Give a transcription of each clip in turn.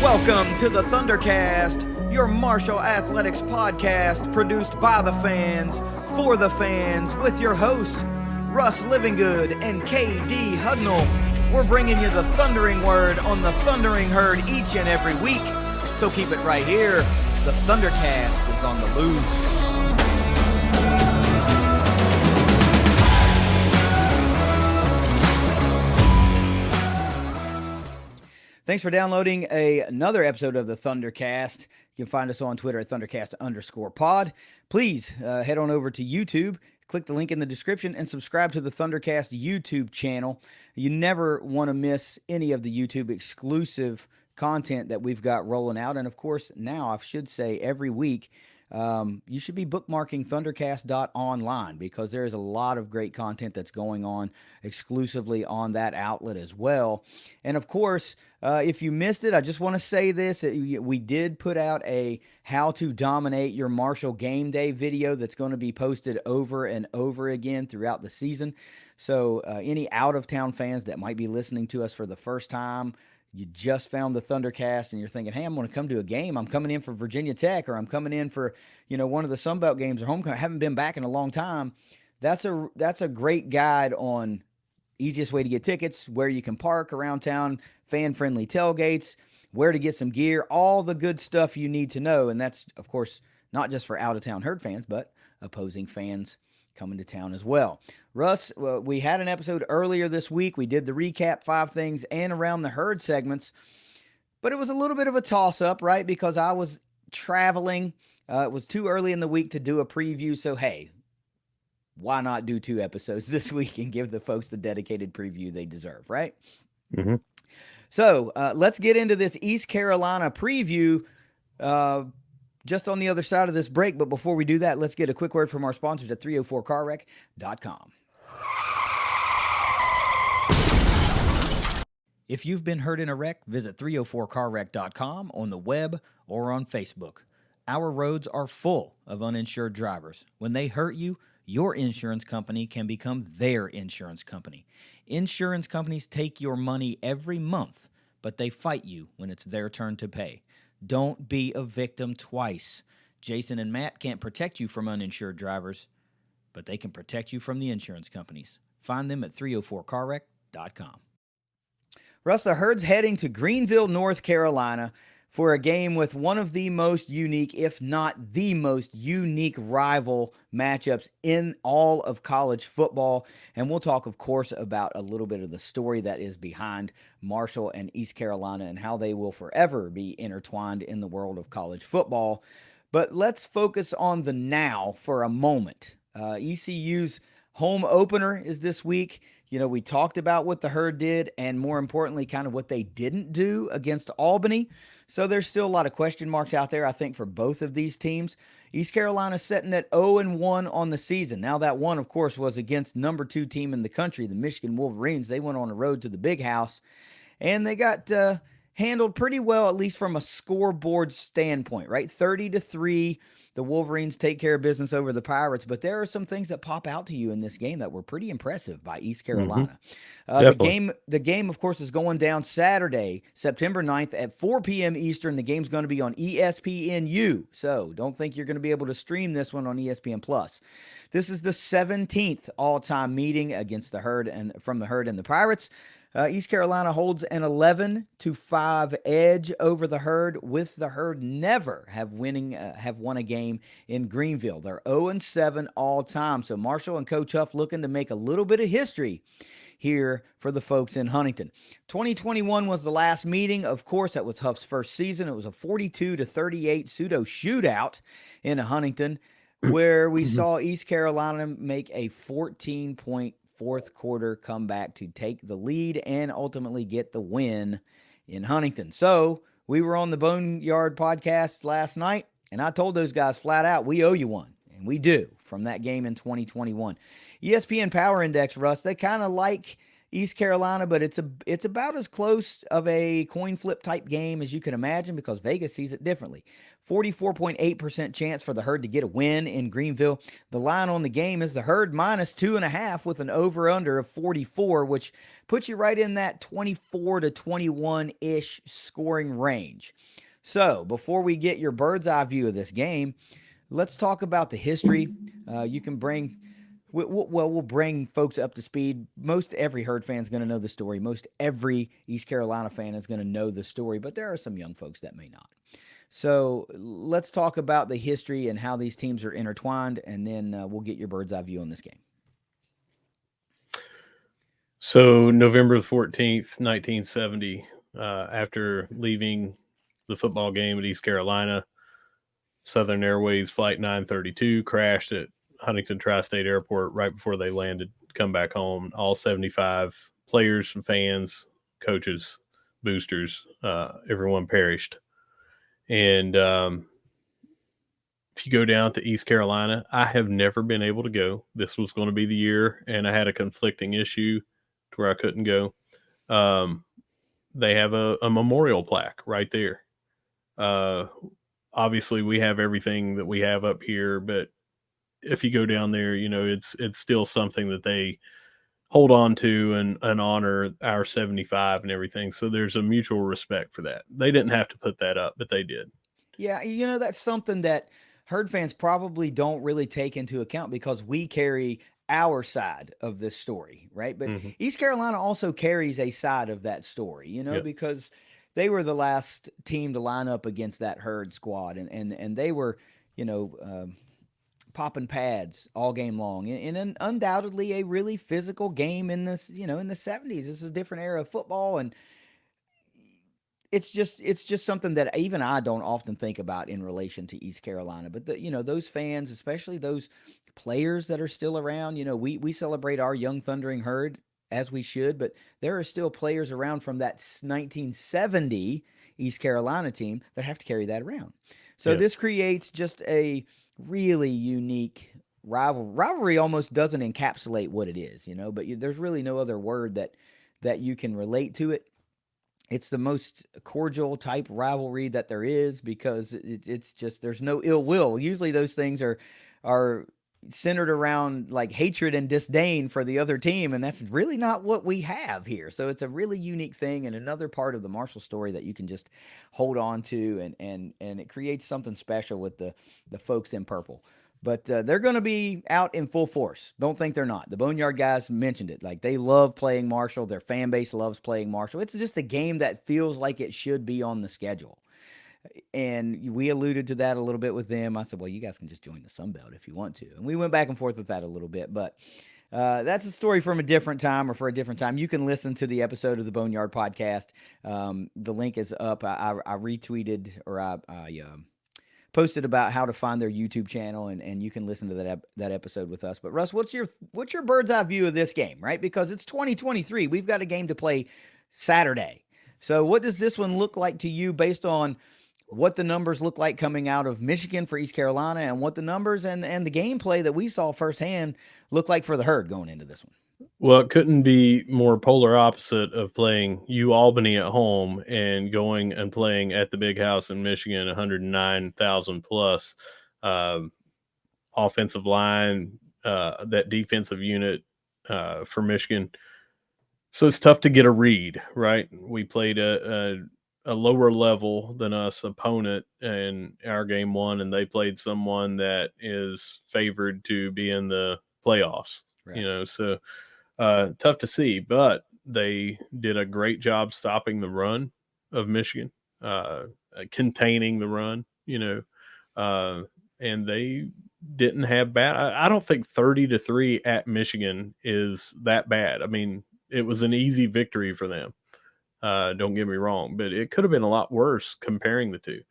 Welcome to the ThunderCast, your Marshall Athletics podcast produced by the fans, for the fans, with your hosts, Russ Livingood and KD Hudnall. We're bringing you the thundering word on the thundering herd each and every week, so keep it right here. The ThunderCast is on the loose. Thanks for downloading another episode of the ThunderCast. You can find us on Twitter at ThunderCast_pod. Please head on over to YouTube, click the link in the description, and subscribe to the ThunderCast YouTube channel. You never want to miss any of the YouTube exclusive content that we've got rolling out. And of course, now I should say every week, you should be bookmarking thundercast.online because there is a lot of great content that's going on exclusively on that outlet as well. And of course, if you missed it, I just want to say this. We did put out a how to dominate your Marshall game day video that's going to be posted over and over again throughout the season. So any out-of-town fans that might be listening to us for the first time, you just found the ThunderCast and you're thinking, hey, I'm going to come to a game. I'm coming in for Virginia Tech, or I'm coming in for, one of the Sun Belt games or homecoming. I haven't been back in a long time. That's a great guide on easiest way to get tickets, where you can park around town, fan-friendly tailgates, where to get some gear, all the good stuff you need to know. And that's, of course, not just for out-of-town herd fans, but opposing fans coming to town as well. Russ, we had an episode earlier this week. We did the recap 5 things and around the herd segments, but it was a little bit of a toss-up, right? Because I was traveling. It was too early in the week to do a preview, so hey, why not do 2 episodes this week and give the folks the dedicated preview they deserve, right? Mm-hmm. So let's get into this East Carolina preview just on the other side of this break. But before we do that, let's get a quick word from our sponsors at 304carwreck.com. If you've been hurt in a wreck, visit 304carwreck.com on the web or on Facebook. Our roads are full of uninsured drivers. When they hurt you, your insurance company can become their insurance company. Insurance companies take your money every month, but they fight you when it's their turn to pay. Don't be a victim twice. Jason and Matt can't protect you from uninsured drivers, but they can protect you from the insurance companies. Find them at 304carwreck.com. Russ, the herd's heading to Greenville, North Carolina for a game with one of the most unique, if not the most unique rival matchups in all of college football. And we'll talk, of course, about a little bit of the story that is behind Marshall and East Carolina and how they will forever be intertwined in the world of college football. But let's focus on the now for a moment. ECU's home opener is this week. We talked about what the herd did and, more importantly, kind of what they didn't do against Albany. So there's still a lot of question marks out there, I think, for both of these teams. East Carolina sitting at 0-1 on the season. Now, that one, of course, was against number 2 team in the country, the Michigan Wolverines. They went on a road to the Big House, and they got handled pretty well, at least from a scoreboard standpoint, right? 30-3. The Wolverines take care of business over the Pirates, but there are some things that pop out to you in this game that were pretty impressive by East Carolina. The game, of course, is going down Saturday, September 9th at 4 p.m. Eastern. The game's going to be on ESPNU, so don't think you're going to be able to stream this one on ESPN+. This is the 17th all-time meeting against the herd and from the herd and the Pirates. East Carolina holds an 11-5 edge over the herd, with the herd never have won a game in Greenville. They're 0-7 all time. So Marshall and Coach Huff looking to make a little bit of history here for the folks in Huntington. 2021 was the last meeting. Of course, that was Huff's first season. It was a 42-38 pseudo shootout in Huntington, where we saw East Carolina make a 14-point fourth quarter comeback to take the lead and ultimately get the win in Huntington. So we were on the Boneyard podcast last night, and I told those guys flat out, we owe you one, and we do, from that game in 2021. ESPN Power Index, Russ, they kind of like East Carolina, but it's about as close of a coin flip type game as you can imagine because Vegas sees it differently. 44.8% chance for the Herd to get a win in Greenville. The line on the game is the Herd minus 2.5 with an over under of 44, which puts you right in that 24 to 21 ish scoring range. So before we get your bird's eye view of this game, let's talk about the history. You can bring we'll bring folks up to speed. Most every Herd fan is going to know the story. Most every East Carolina fan is going to know the story, but there are some young folks that may not. So let's talk about the history and how these teams are intertwined, and then we'll get your bird's eye view on this game. So November 14th, 1970, after leaving the football game at East Carolina, Southern Airways Flight 932 crashed at Huntington Tri-State Airport right before they landed. Come back home. All 75 players, fans, coaches, boosters, everyone perished. And if you go down to East Carolina, I have never been able to go. This was going to be the year, and I had a conflicting issue to where I couldn't go. Um, they have a memorial plaque right there. Uh, Obviously, we have everything that we have up here, but if you go down there, it's still something that they hold on to and honor our 75 and everything. So there's a mutual respect for that. They didn't have to put that up, but they did. Yeah, that's something that Herd fans probably don't really take into account because we carry our side of this story, right? But Mm-hmm. East Carolina also carries a side of that story, Yep. because they were the last team to line up against that Herd squad, and they were, you know, popping pads all game long, and undoubtedly a really physical game in this, in the 70s. This is a different era of football, and it's just something that even I don't often think about in relation to East Carolina. But those fans, especially those players that are still around, we celebrate our young thundering Herd as we should, but there are still players around from that 1970 East Carolina team that have to carry that around. So Yes. this creates just a really unique rivalry. Almost doesn't encapsulate what it is, but there's really no other word that you can relate to it. It's the most cordial type rivalry that there is because it's just there's no ill will. Usually those things are centered around like hatred and disdain for the other team, and that's really not what we have here. So it's a really unique thing and another part of the Marshall story that you can just hold on to, and it creates something special with the folks in purple. But they're going to be out in full force. Don't think they're not. The Boneyard guys mentioned it. Like, they love playing Marshall. Their fan base loves playing Marshall. It's just a game that feels like it should be on the schedule. And we alluded to that a little bit with them. I said, well, you guys can just join the Sun Belt if you want to. And we went back and forth with that a little bit. But that's a story from a different time or for a different time. You can listen to the episode of the Boneyard podcast. The link is up. I retweeted, or I posted about how to find their YouTube channel, and you can listen to that episode with us. But Russ, what's your bird's eye view of this game, right? Because it's 2023. We've got a game to play Saturday. So what does this one look like to you based on what the numbers look like coming out of Michigan for East Carolina, and what the numbers and the gameplay that we saw firsthand look like for the Herd going into this one? Well, it couldn't be more polar opposite of playing U Albany at home and going and playing at the Big House in Michigan, 109,000 plus. Um, Offensive line, that defensive unit for Michigan. So it's tough to get a read, right? We played a lower level than us opponent in our game one, and they played someone that is favored to be in the playoffs. Right. So tough to see, but they did a great job stopping the run of Michigan, containing the run. And they didn't have bad. I don't think 30-3 at Michigan is that bad. I mean, it was an easy victory for them. Don't get me wrong, but it could have been a lot worse comparing the two.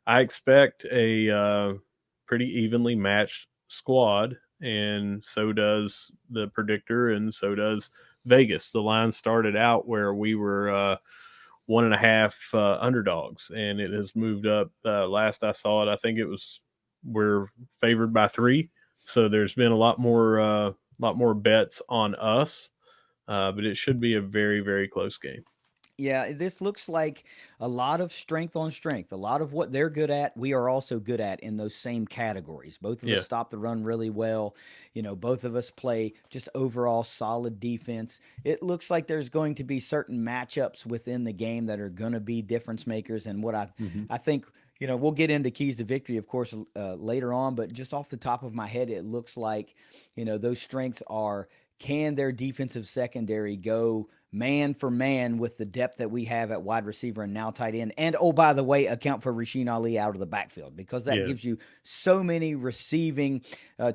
I expect a pretty evenly matched squad, and so does the predictor, and so does Vegas. The line started out where we were 1.5 underdogs, and it has moved up. Last I saw it, I think we're favored by 3. So there's been a lot more bets on us but it should be a very, very close game. Yeah, this looks like a lot of strength on strength. A lot of what they're good at, we are also good at in those same categories. Both of us Yeah. stop the run really well. Both of us play just overall solid defense. It looks like there's going to be certain matchups within the game that are going to be difference makers. And what Hmm. I think, we'll get into keys to victory, of course, later on. But just off the top of my head, it looks like, those strengths are, can their defensive secondary go man for man with the depth that we have at wide receiver and now tight end? And oh, by the way, account for Rasheen Ali out of the backfield, because that Yeah. gives you so many receiving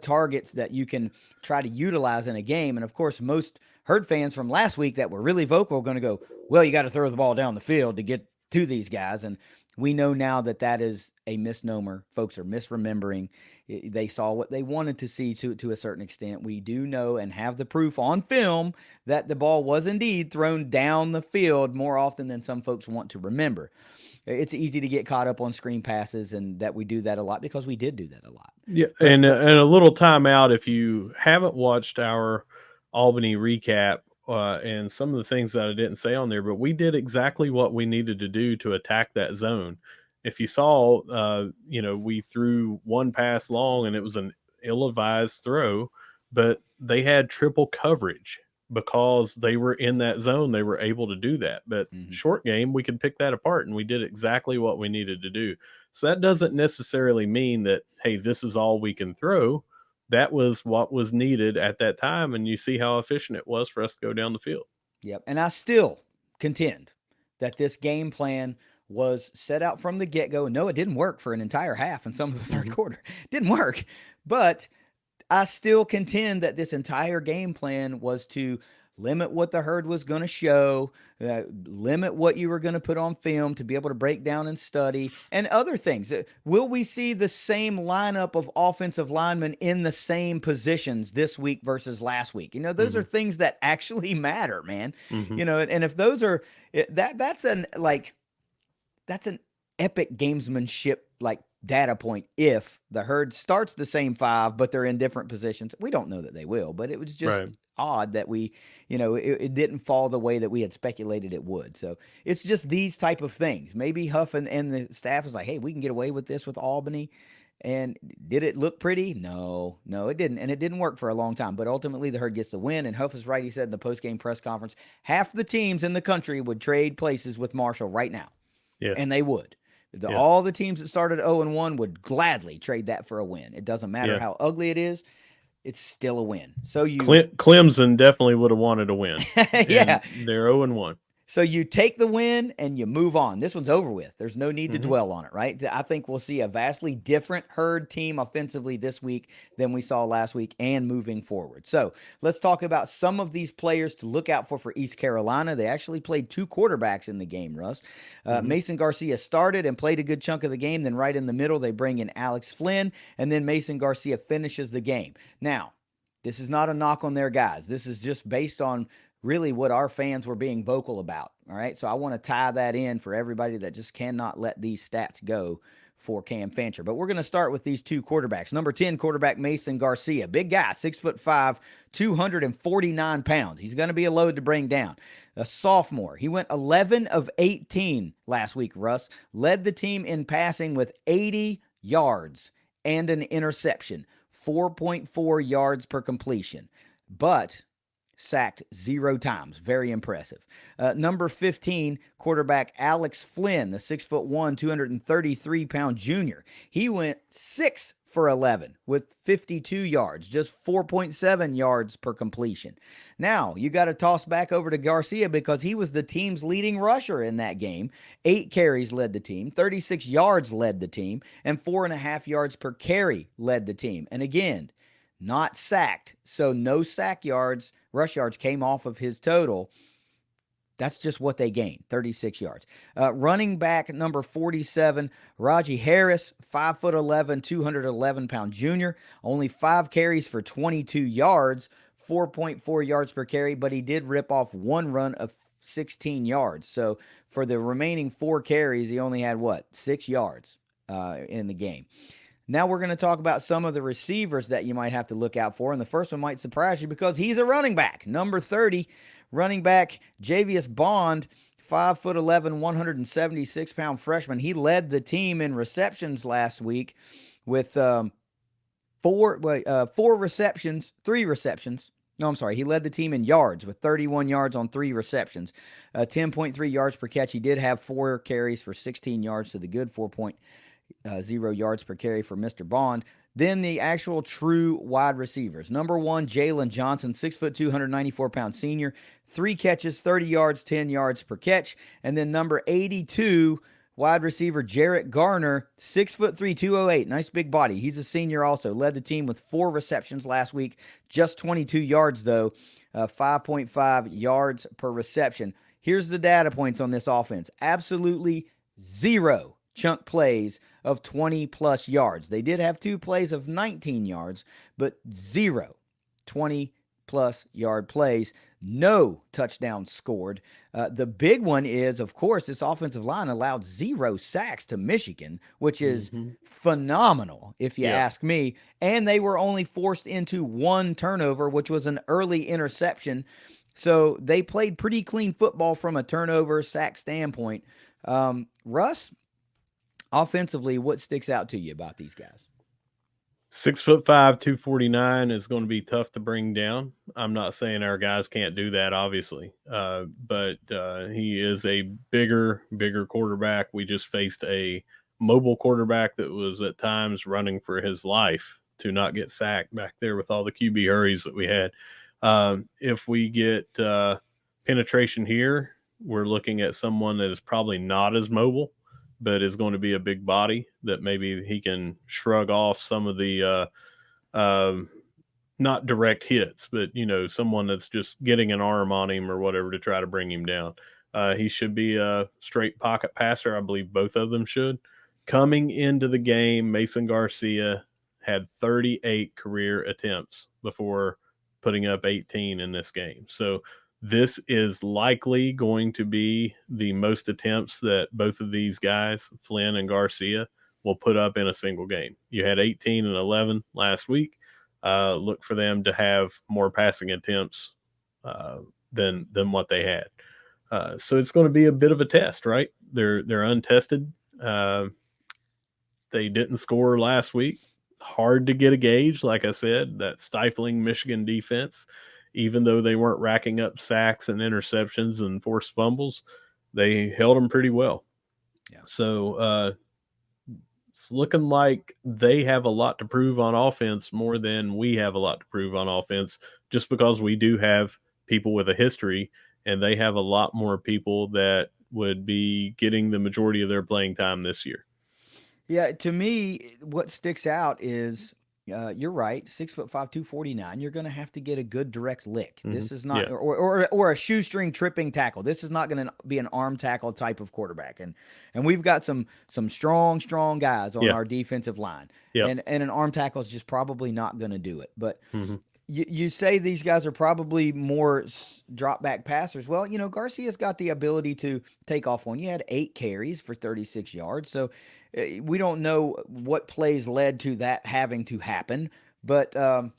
targets that you can try to utilize in a game. And of course, most Herd fans from last week that were really vocal are going to go, well, you got to throw the ball down the field to get to these guys. And we know now that that is a misnomer. Folks are misremembering. They saw what they wanted to see to a certain extent. We do know and have the proof on film that the ball was indeed thrown down the field more often than some folks want to remember. It's easy to get caught up on screen passes, and that we do that a lot because we did do that a lot. Yeah, But, and a little timeout if you haven't watched our Albany recap and some of the things that I didn't say on there, but we did exactly what we needed to do to attack that zone. If you saw, we threw one pass long and it was an ill-advised throw, but they had triple coverage because they were in that zone. They were able to do that. But short game, we could pick that apart, and we did exactly what we needed to do. So that doesn't necessarily mean that, hey, this is all we can throw. That was what was needed at that time, and you see how efficient it was for us to go down the field. Yep. And I still contend that this game plan was set out from the get-go. No, it didn't work for an entire half and some of the third quarter. It didn't work. But I still contend that this entire game plan was to limit what the Herd was going to show, limit what you were going to put on film to be able to break down and study, and other things. Will we see the same lineup of offensive linemen in the same positions this week versus last week? Those are things that actually matter, man. And if those are that's an epic gamesmanship data point. If the Herd starts the same five, but they're in different positions, we don't know that they will, but it was just Right. odd that it didn't fall the way that we had speculated it would. So it's just these type of things. Maybe Huff and the staff was like, hey, we can get away with this with Albany. And did it look pretty? No, it didn't. And it didn't work for a long time. But ultimately, the Herd gets the win. And Huff is right. He said in the post-game press conference, half the teams in the country would trade places with Marshall right now. Yeah. And they would. All the teams that started 0-1 would gladly trade that for a win. It doesn't matter how ugly it is. It's still a win. So Clemson definitely would have wanted a win. Yeah. And they're 0-1. So you take the win and you move on. This one's over with. There's no need to dwell on it, right? I think we'll see a vastly different Herd team offensively this week than we saw last week and moving forward. So let's talk about some of these players to look out for East Carolina. They actually played two quarterbacks in the game, Russ. Mason Garcia started and played a good chunk of the game. Then right in the middle, they bring in Alex Flynn, and then Mason Garcia finishes the game. Now, this is not a knock on their guys. This is just based on really what our fans were being vocal about. All right. So I want to tie that in for everybody that just cannot let these stats go for Cam Fancher. But we're going to start with these two quarterbacks. Number 10 quarterback Mason Garcia, big guy, 6'5", 249 pounds. He's going to be a load to bring down. A sophomore. He went 11 of 18 last week, Russ. Led the team in passing with 80 yards and an interception, 4.4 yards per completion. But sacked 0 times. Very impressive. Number 15, quarterback Alex Flynn, the 6'1", 233-pound junior. He went 6 for 11 with 52 yards, just 4.7 yards per completion. Now, you got to toss back over to Garcia because he was the team's leading rusher in that game. 8 carries led the team, 36 yards led the team, and 4.5 yards per carry led the team. And again, not sacked. So no sack yards, rush yards came off of his total. That's just what they gained, 36 yards. Running back number 47, Raji Harris, 5'11", 211-pound junior. Only 5 carries for 22 yards, 4.4 yards per carry, but he did rip off one run of 16 yards. So for the remaining 4 carries, he only had, 6 yards in the game. Now we're going to talk about some of the receivers that you might have to look out for, and the first one might surprise you because he's a running back. Number 30, Running back Javius Bond, 5'11", 176-pound freshman. He led the team in receptions last week with four receptions, three receptions. No, I'm sorry. He led the team in yards with 31 yards on 3 receptions, 10.3 yards per catch. He did have 4 carries for 16 yards to the good, 4.0 yards per carry for Mr. Bond. Then the actual true wide receivers. Number 1, Jalen Johnson, 6'2", 294-pound senior, 3 catches, 30 yards, 10 yards per catch. And then number 82, wide receiver Jarrett Garner, 6'3", 208. Nice big body. He's a senior also. Led the team with 4 receptions last week. Just 22 yards, though. 5.5 yards per reception. Here's the data points on this offense. Absolutely 0 chunk plays of 20-plus yards. They did have 2 plays of 19 yards, but 0 20-plus yard plays. No touchdowns scored. The big one is, of course, this offensive line allowed 0 sacks to Michigan, which is phenomenal, if you ask me. And they were only forced into 1 turnover, which was an early interception. So they played pretty clean football from a turnover sack standpoint. Russ, offensively, what sticks out to you about these guys? 6'5", 249 is going to be tough to bring down. I'm not saying our guys can't do that, obviously, but he is a bigger quarterback. We just faced a mobile quarterback that was at times running for his life to not get sacked back there with all the QB hurries that we had. If we get penetration here, we're looking at someone that is probably not as mobile, but is going to be a big body that maybe he can shrug off some of the not direct hits, but, someone that's just getting an arm on him or whatever to try to bring him down. He should be a straight pocket passer. I believe both of them should. Coming into the game, Mason Garcia had 38 career attempts before putting up 18 in this game. So this is likely going to be the most attempts that both of these guys, Flynn and Garcia, will put up in a single game. You had 18 and 11 last week. Look for them to have more passing attempts than what they had. So it's going to be a bit of a test, right? They're untested. They didn't score last week. Hard to get a gauge, like I said, that stifling Michigan defense. Even though they weren't racking up sacks and interceptions and forced fumbles, they held them pretty well. Yeah. So it's looking like they have a lot to prove on offense more than we have a lot to prove on offense, just because we do have people with a history, and they have a lot more people that would be getting the majority of their playing time this year. Yeah, to me, what sticks out is you're right, 6'5", 249. You're going to have to get a good direct lick. This is not, or a shoestring tripping tackle. This is not going to be an arm tackle type of quarterback. And we've got some strong guys on our defensive line. And an arm tackle is just probably not going to do it. But you say these guys are probably more drop back passers. Well, Garcia's got the ability to take off one. You had 8 carries for 36 yards. So we don't know what plays led to that having to happen, but I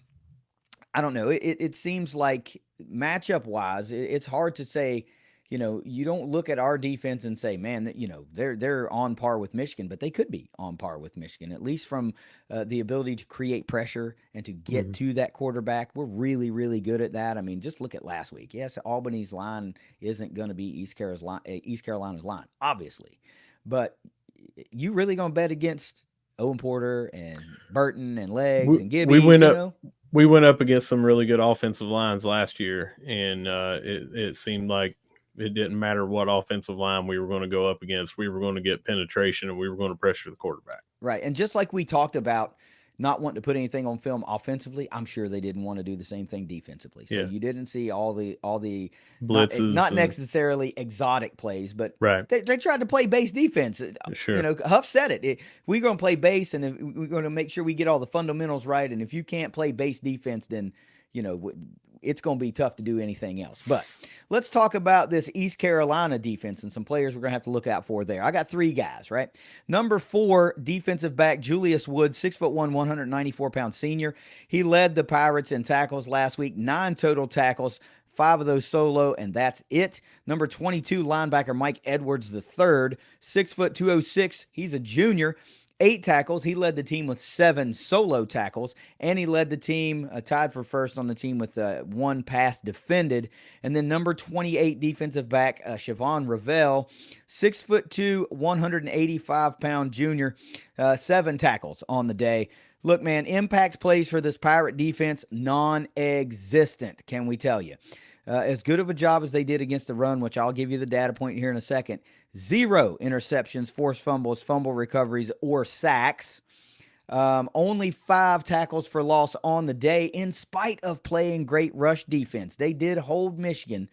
don't know. It seems like matchup-wise, it's hard to say. You don't look at our defense and say, man, they're on par with Michigan, but they could be on par with Michigan, at least from the ability to create pressure and to get to that quarterback. We're really, really good at that. I mean, just look at last week. Yes, Albany's line isn't going to be East Carolina's line, obviously, but you really gonna bet against Owen Porter and Burton and Legs and Gibby? We went up against some really good offensive lines last year, and it seemed like it didn't matter what offensive line we were going to go up against. We were going to get penetration, and we were going to pressure the quarterback. Right, and just like we talked about not wanting to put anything on film offensively, I'm sure they didn't want to do the same thing defensively. So you didn't see all the blitzes, not necessarily exotic plays, but right. They tried to play base defense. Sure. Huff said it. We're going to play base, and we're going to make sure we get all the fundamentals right. And if you can't play base defense, then it's going to be tough to do anything else. But let's talk about this East Carolina defense and some players we're going to have to look out for there. I got 3 guys, right? Number 4, defensive back Julius Woods, 6'1", 194-pound senior. He led the Pirates in tackles last week, 9 total tackles, 5 of those solo, and that's it. Number 22, linebacker Mike Edwards III, 6', 206. He's a junior. 8 tackles. He led the team with 7 solo tackles, and he led the team tied for first on the team with 1 pass defended. And then number 28 defensive back Siobhan Ravel, 6'2", 185-pound junior, 7 tackles on the day. Look, man, impact plays for this Pirate defense, non-existent, can we tell you? As good of a job as they did against the run, which I'll give you the data point here in a second, 0 interceptions, forced fumbles, fumble recoveries, or sacks. Only 5 tackles for loss on the day, in spite of playing great rush defense. They did hold Michigan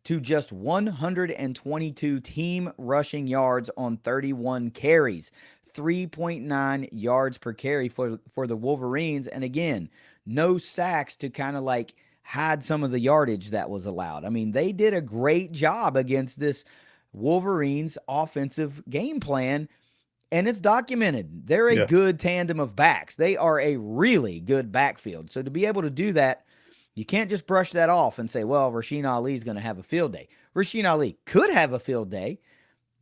to just 122 team rushing yards on 31 carries. 3.9 yards per carry for the Wolverines. And again, no sacks to kind of like hide some of the yardage that was allowed. I mean, they did a great job against this Wolverines offensive game plan, and it's documented. They're a good tandem of backs. They are a really good backfield. So to be able to do that, you can't just brush that off and say, well, Rasheen Ali's going to have a field day. Rasheen Ali could have a field day,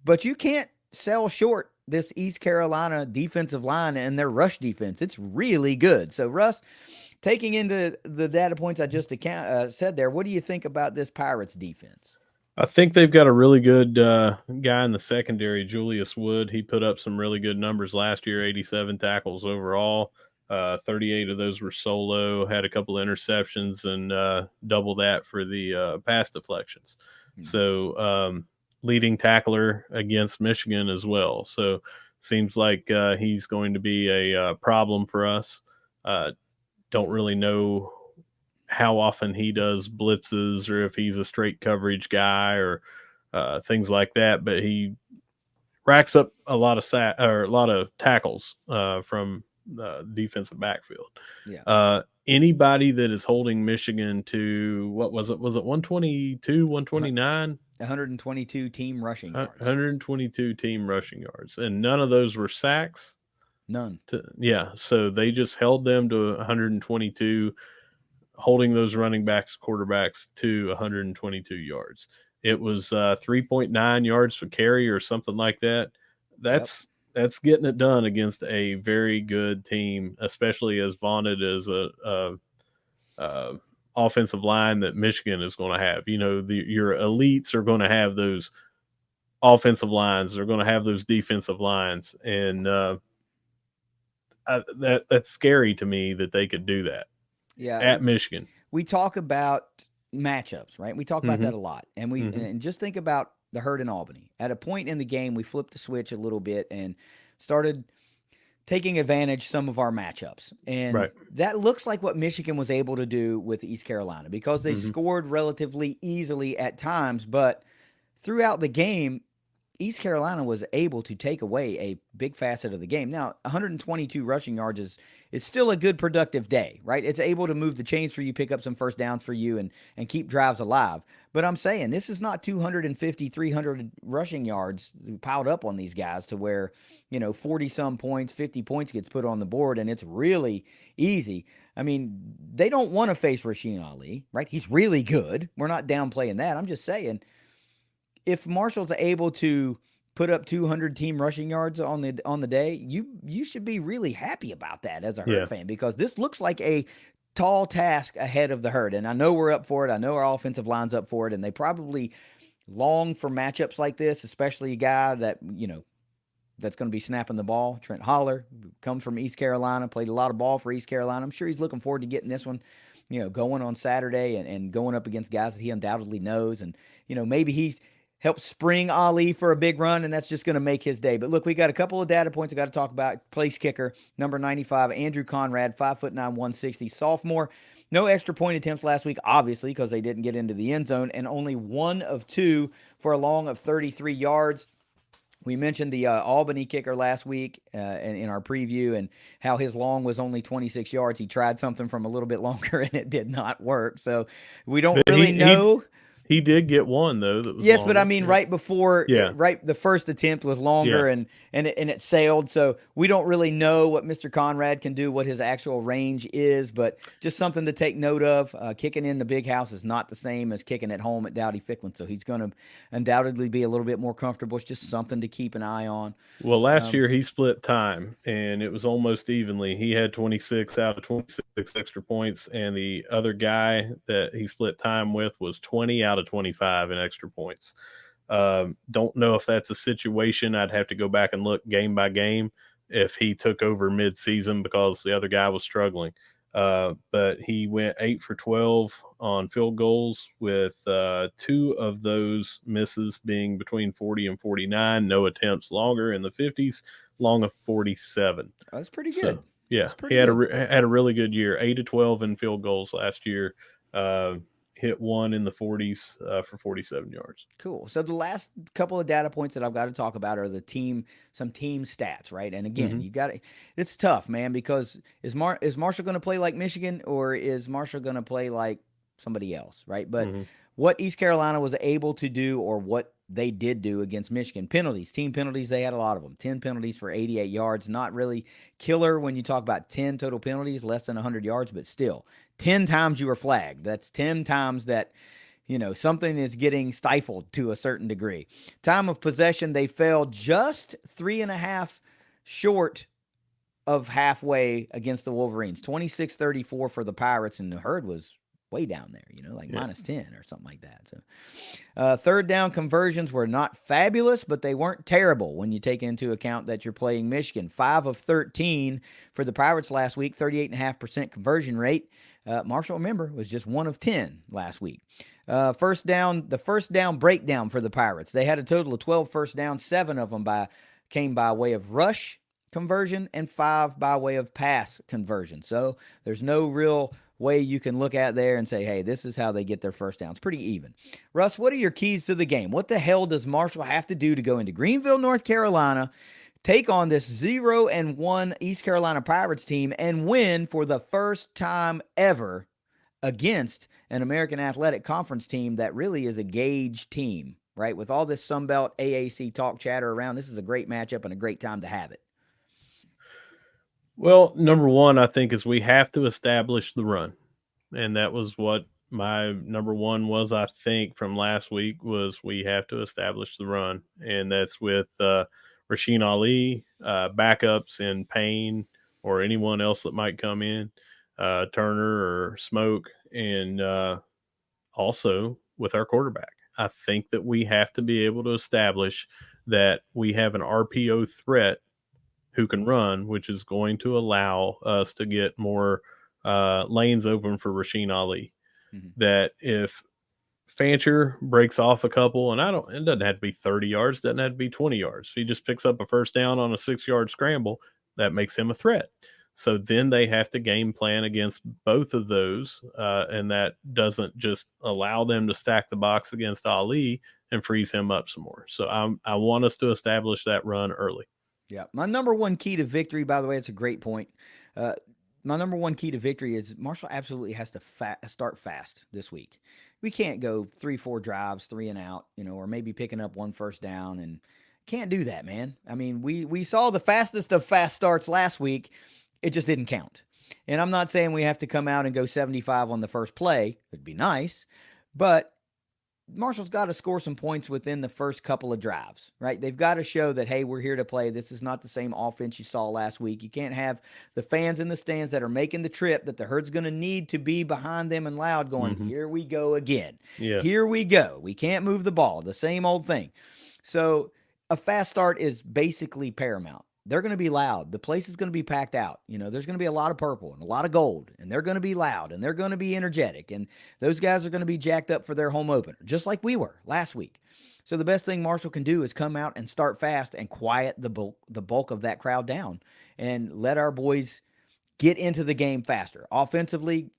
but you can't sell short this East Carolina defensive line and their rush defense. It's really good. So, Russ, taking into the data points I just said there, what do you think about this Pirates defense? I think they've got a really good guy in the secondary, Julius Wood. He put up some really good numbers last year, 87 tackles overall. 38 of those were solo, had a couple of interceptions, and double that for the pass deflections. Mm-hmm. So leading tackler against Michigan as well. So seems like he's going to be a problem for us. Don't really know how often he does blitzes or if he's a straight coverage guy or things like that, but he racks up a lot of tackles from defensive backfield. Yeah. Anybody that is holding Michigan to, what was it? Was it 122, 129? 122 team rushing yards. 122 team rushing yards. And none of those were sacks? None. So they just held them to 122, holding those running backs, quarterbacks to 122 yards. It was 3.9 yards per carry or something like that. That's getting it done against a very good team, especially as vaunted as a offensive line that Michigan is going to have. You know, your elites are going to have those offensive lines. They're going to have those defensive lines, and that's scary to me that they could do that. Yeah, at Michigan. We talk about matchups, right? We talk about that a lot, and and just think about the Herd in Albany. At a point in the game, we flipped the switch a little bit and started taking advantage some of our matchups. And that looks like what Michigan was able to do with East Carolina, because they scored relatively easily at times, but throughout the game, East Carolina was able to take away a big facet of the game. Now, 122 rushing yards is still a good productive day, right? It's able to move the chains for you, pick up some first downs for you, and keep drives alive. But I'm saying this is not 250, 300 rushing yards piled up on these guys to where, 40-some points, 50 points gets put on the board, and it's really easy. I mean, they don't want to face Rasheen Ali, right? He's really good. We're not downplaying that. I'm just saying, if Marshall's able to put up 200 team rushing yards on the day, you should be really happy about that as a Herd fan, because this looks like a tall task ahead of the Herd. And I know we're up for it. I know our offensive line's up for it, and they probably long for matchups like this, especially a guy that, that's going to be snapping the ball. Trent Holler comes from East Carolina, played a lot of ball for East Carolina. I'm sure he's looking forward to getting this one, going on Saturday and going up against guys that he undoubtedly knows. And, maybe he's helped spring Ali for a big run, and that's just going to make his day. But look, we got a couple of data points I got to talk about. Place kicker, number 95, Andrew Conrad, 5'9", 160, sophomore. No extra point attempts last week, obviously, because they didn't get into the end zone, and only 1 of 2 for a long of 33 yards. We mentioned the Albany kicker last week in our preview, and how his long was only 26 yards. He tried something from a little bit longer, and it did not work. So we don't really know. He did get one though that was Yes, but I longer. mean, Yeah. right before, Yeah. right, the first attempt was Yeah. longer, and it sailed. So we don't really know what Mr. Conrad can do, what his actual range is, but just something to take note of. Kicking in the big house is not the same as kicking at home at Dowdy Ficklin, so he's going to undoubtedly be a little bit more comfortable. It's just something to keep an eye on. Well, last Um, year he split time and it was almost evenly. He had 26 out of 26 extra points, and the other guy that he split time with was 20 out of 25 in extra points. Don't know if that's a situation. I'd have to go back and look game by game if he took over mid-season because the other guy was struggling. But he went 8 for 12 on field goals, with two of those misses being between 40 and 49, no attempts longer in the 50s, long of 47. that's pretty So good. yeah, That's he pretty had good. had a really good year. 8 to 12 in field goals last year. Uh, Hit one in the 40s for 47 yards. Cool. So the last couple of data points that I've got to talk about are some team stats, right? And again, Mm-hmm. you got to, it's tough, man, because is Marshall going to play like Michigan, or is Marshall going to play like somebody else, right? But Mm-hmm. what East Carolina was able to do, or what they did do against Michigan, penalties, team penalties, they had a lot of them. 10 penalties for 88 yards, not really killer when you talk about 10 total penalties, less than 100 yards, but still 10 times you were flagged. That's 10 times that something is getting stifled to a certain degree. Time of possession, they fell just 3.5 short of halfway against the Wolverines. 26-34 for the Pirates, and the Herd was way down there, like Yeah. -10 or something like that. So, third down conversions were not fabulous, but they weren't terrible when you take into account that you're playing Michigan. 5 of 13 for the Pirates last week, 38.5% conversion rate. Marshall, remember, was just 1 of 10 last week. The first down breakdown for the Pirates. They had a total of 12 first downs. 7 of them came by way of rush conversion and 5 by way of pass conversion. So there's no real way you can look at there and say, hey, this is how they get their first downs. Pretty even. Russ, what are your keys to the game? What the hell does Marshall have to do to go into Greenville, North Carolina, take on this 0-1 East Carolina Pirates team, and win for the first time ever against an American Athletic Conference team that really is a gauge team, right? With all this Sunbelt AAC talk chatter around, this is a great matchup and a great time to have it. Well, number one, I think, is we have to establish the run, and that was what my number one was. I think from last week was we have to establish the run, and that's with Rasheen Ali, backups in Payne, or anyone else that might come in, Turner or Smoke, and also with our quarterback. I think that we have to be able to establish that we have an RPO threat who can run, which is going to allow us to get more lanes open for Rasheen Ali. Mm-hmm. That if Fancher breaks off a couple, and it doesn't have to be 30 yards, doesn't have to be 20 yards. If he just picks up a first down on a 6-yard scramble, that makes him a threat. So then they have to game plan against both of those, and that doesn't just allow them to stack the box against Ali and freeze him up some more. So I want us to establish that run early. Yeah. My number one key to victory, by the way, it's a great point. Uh, my number one key to victory is Marshall absolutely has to start fast this week. We can't go 3, 4 drives, 3 and out, or maybe picking up one first down, and can't do that, man. I mean, we saw the fastest of fast starts last week. It just didn't count. And I'm not saying we have to come out and go 75 on the first play. It'd be nice, but Marshall's got to score some points within the first couple of drives, right? They've got to show that, hey, we're here to play. This is not the same offense you saw last week. You can't have the fans in the stands that are making the trip that the Herd's going to need to be behind them and loud going, Mm-hmm. here we go again. Yeah. Here we go. We can't move the ball. The same old thing. So a fast start is basically paramount. They're going to be loud. The place is going to be packed out. There's going to be a lot of purple and a lot of gold, and they're going to be loud and they're going to be energetic. And those guys are going to be jacked up for their home opener, just like we were last week. So the best thing Marshall can do is come out and start fast and quiet the bulk of that crowd down and let our boys get into the game faster. Offensively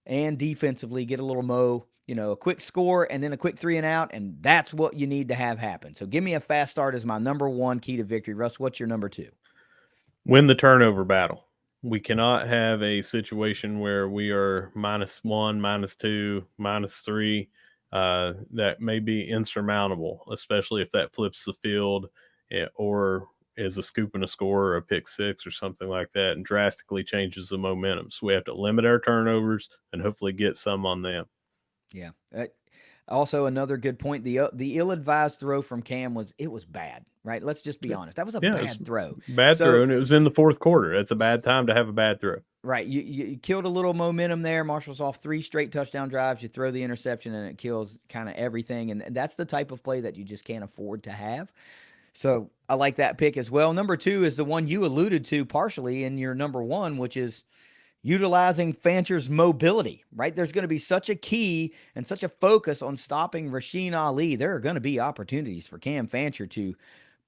and defensively, get a little a quick score and then a quick 3 and out, and that's what you need to have happen. So give me a fast start as my number one key to victory. Russ, what's your number two? Win the turnover battle. We cannot have a situation where we are -1, -2, -3, that may be insurmountable, especially if that flips the field or is a scoop and a score or a pick six or something like that, and drastically changes the momentum. So we have to limit our turnovers and hopefully get some on them. Yeah. Also, another good point: the ill-advised throw from Cam was bad, right? Let's just be honest. That was a Yeah, it was bad throw. bad throw, So and it was in the fourth quarter. It's a bad time to have a bad throw. right, you killed a little momentum there. Marshall's off 3 straight touchdown drives. You throw the interception, and it kills kind of everything. And that's the type of play that you just can't afford to have. So I like that pick as well. Number 2 is the one you alluded to partially in your number 1, which is utilizing Fancher's mobility, right? There's going to be such a key and such a focus on stopping Rasheen Ali. There are going to be opportunities for Cam Fancher to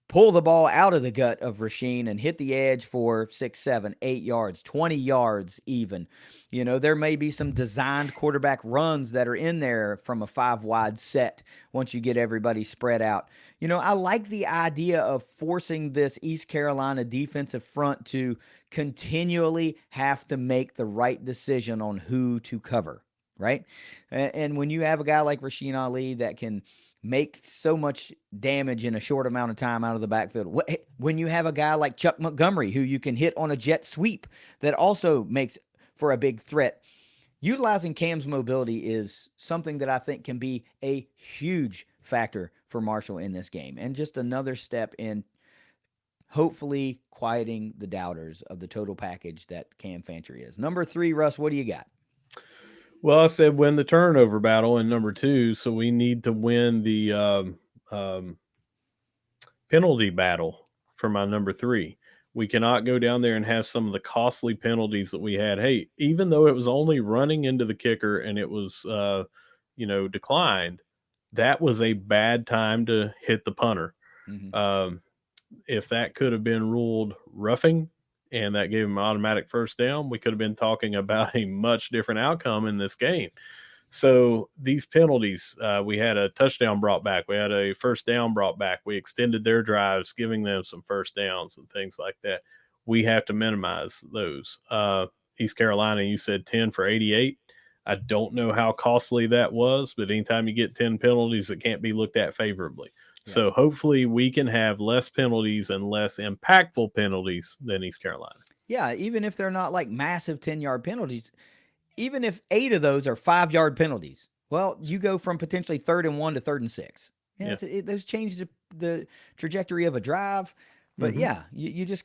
pull the ball out of the gut of Rasheen and hit the edge for 6, 7, 8 yards, 20 yards even. You know, there may be some designed quarterback runs that are in there from a 5 wide set once you get everybody spread out. You know, I like the idea of forcing this East Carolina defensive front to continually have to make the right decision on who to cover, right? And when you have a guy like Rasheen Ali that can make so much damage in a short amount of time out of the backfield. When you have a guy like Chuck Montgomery, who you can hit on a jet sweep that also makes for a big threat, utilizing Cam's mobility is something that I think can be a huge factor for Marshall in this game, and just another step in hopefully quieting the doubters of the total package that Cam Fancher is. Number 3, Russ, what do you got? Well, I said win the turnover battle in number 2, so we need to win the penalty battle for my number 3. We cannot go down there and have some of the costly penalties that we had. Hey, even though it was only running into the kicker and it was, declined, that was a bad time to hit the punter. Mm-hmm. If that could have been ruled roughing and that gave him an automatic first down, we could have been talking about a much different outcome in this game. So these penalties, we had a touchdown brought back. We had a first down brought back. We extended their drives, giving them some first downs and things like that. We have to minimize those. East Carolina, you said 10 for 88. I don't know how costly that was, but anytime you get 10 penalties, it can't be looked at favorably. Yeah. So hopefully we can have less penalties and less impactful penalties than East Carolina. Yeah, even if they're not like massive 10-yard penalties, even if 8 of those are 5-yard penalties, well, you go from potentially 3rd and 1 to 3rd and 6. Yeah, those change the trajectory of a drive. But yeah, you just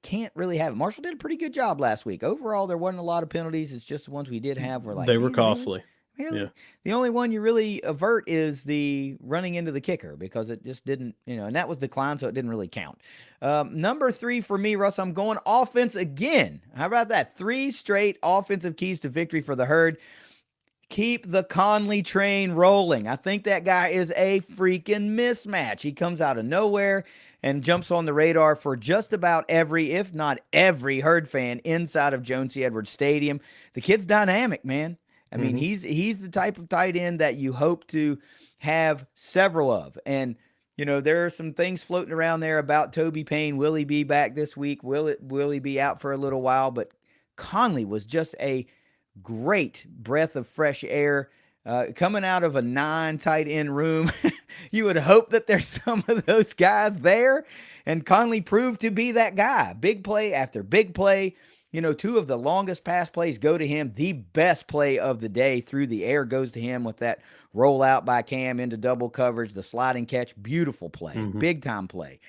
can't really have it. Marshall did a pretty good job last week. Overall, there wasn't a lot of penalties. It's just the ones we did have were like, they were costly. Really? Yeah. The only one you really avert is the running into the kicker, because it just didn't, and that was declined, so it didn't really count. Number 3 for me, Russ, I'm going offense again. How about that? 3 straight offensive keys to victory for the Herd. Keep the Conley train rolling. I think that guy is a freaking mismatch. He comes out of nowhere and jumps on the radar for just about every, if not every, Herd fan inside of Joan C. Edwards Stadium. The kid's dynamic, man. I mean, he's the type of tight end that you hope to have several of. And, there are some things floating around there about Toby Payne. Will he be back this week? Will he be out for a little while? But Conley was just a great breath of fresh air. Coming out of a 9 tight end room, you would hope that there's some of those guys there. And Conley proved to be that guy. Big play after big play. 2 of the longest pass plays go to him. The best play of the day through the air goes to him with that rollout by Cam into double coverage, the sliding catch. Beautiful play. Big time play.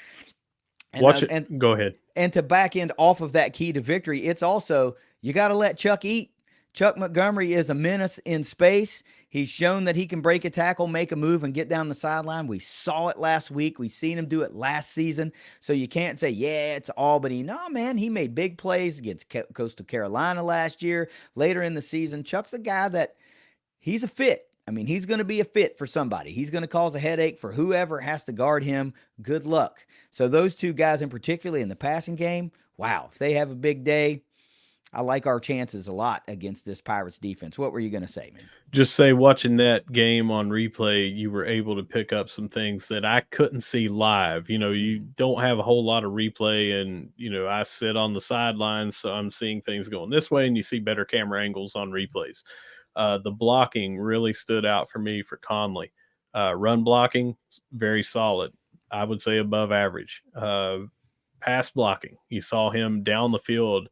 And, watch it. And go ahead. And to back end off of that key to victory, it's also, you got to let Chuck eat. Chuck Montgomery is a menace in space. He's shown that he can break a tackle, make a move, and get down the sideline. We saw it last week. We've seen him do it last season. So you can't say, yeah, it's Albany. No, man, he made big plays against Coastal Carolina last year. Later in the season, Chuck's a guy that he's a fit. I mean, he's going to be a fit for somebody. He's going to cause a headache for whoever has to guard him. Good luck. So those 2 guys in particular in the passing game, wow, if they have a big day, I like our chances a lot against this Pirates defense. What were you going to say, man? Just say, watching that game on replay, you were able to pick up some things that I couldn't see live. You don't have a whole lot of replay, and, I sit on the sidelines, so I'm seeing things going this way, and you see better camera angles on replays. The blocking really stood out for me for Conley. Run blocking, very solid. I would say above average. Pass blocking, you saw him down the field,